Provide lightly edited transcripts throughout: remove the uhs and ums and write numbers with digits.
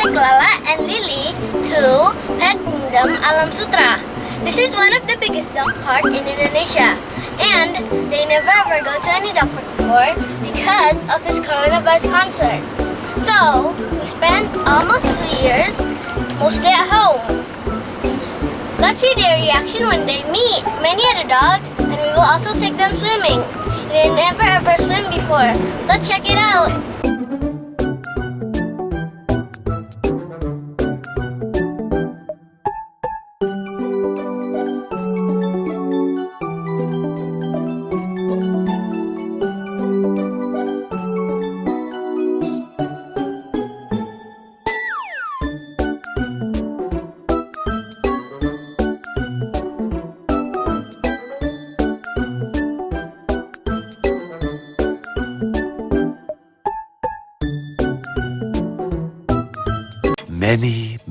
take Lala and Lily to Pet Kingdom Alam Sutera. This is one of the biggest dog park in Indonesia, and they never ever go to any dog park before because of this coronavirus concern. So we spent almost 2 years mostly at home. Let's see their reaction when they meet many other dogs, and we will also take them swimming. They never ever swim before. Let's check it out.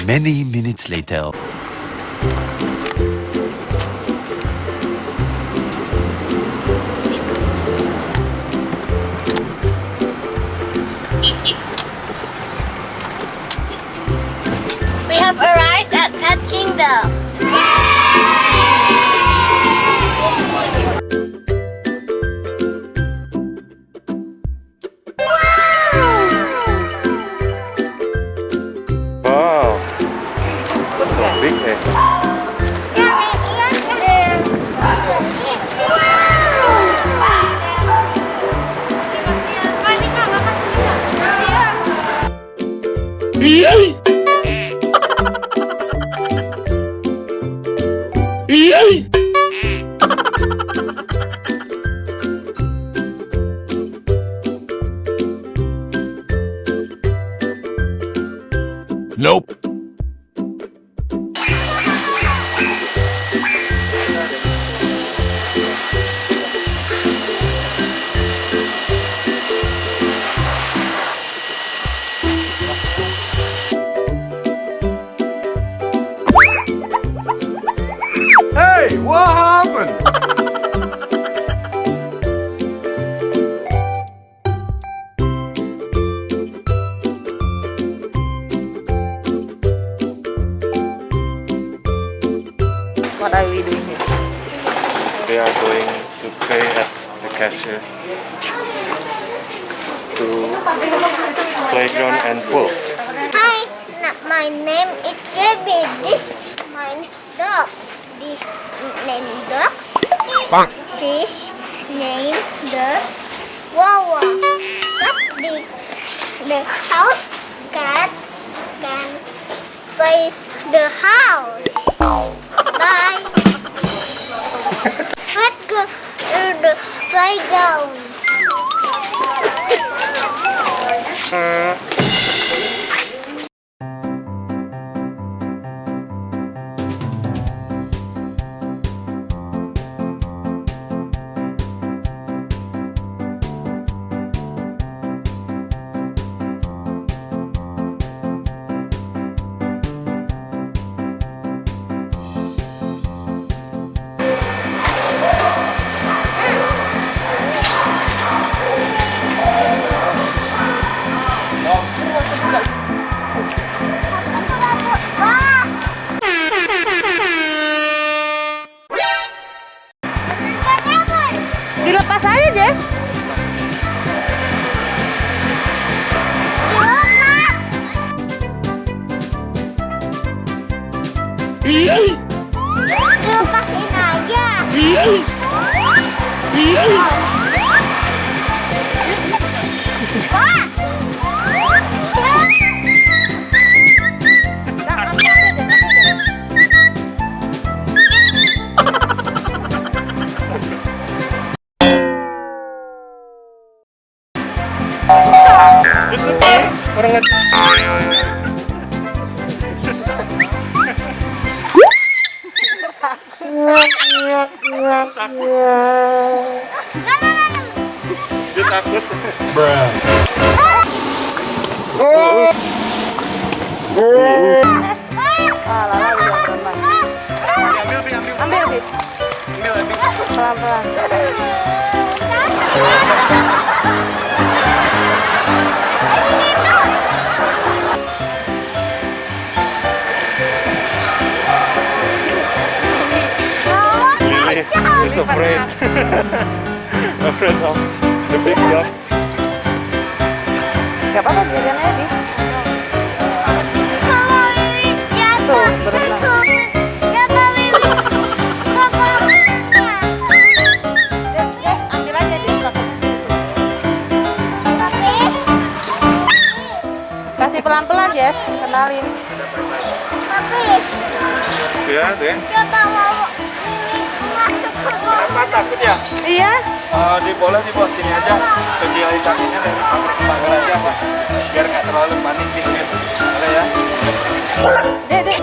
Many minutes later. We have arrived at Pet Kingdom. Wow, that's so big there. Nope. Hey, what happened? What are we doing here? We are going to pay at the cashier to playground and pool. Hi, my name is Debbie. This is my dog. This name dog. Bang. This name the Wawa. But the house cat can play the house. Bye. Let's go to the playground. Dilepas aja, Jess. Lepasin aja. Wah. It's okay. Orang dia takut. Lala udah terbang. Ambil. Pelan-pelan. He's afraid. Afraid of the big dog. Gak apa-apa, jajan aja, Bi. Tuh, berenang. Ambil aja di kasih pelan-pelan, Jess. Kenalin. Ya, deh. Kenapa takut ya? Iya. Boleh dibawa sini aja. Sosialisasinya dari pagar aja, Pak. Biar nggak terlalu panik dikit. Boleh ya? Dek, Dek.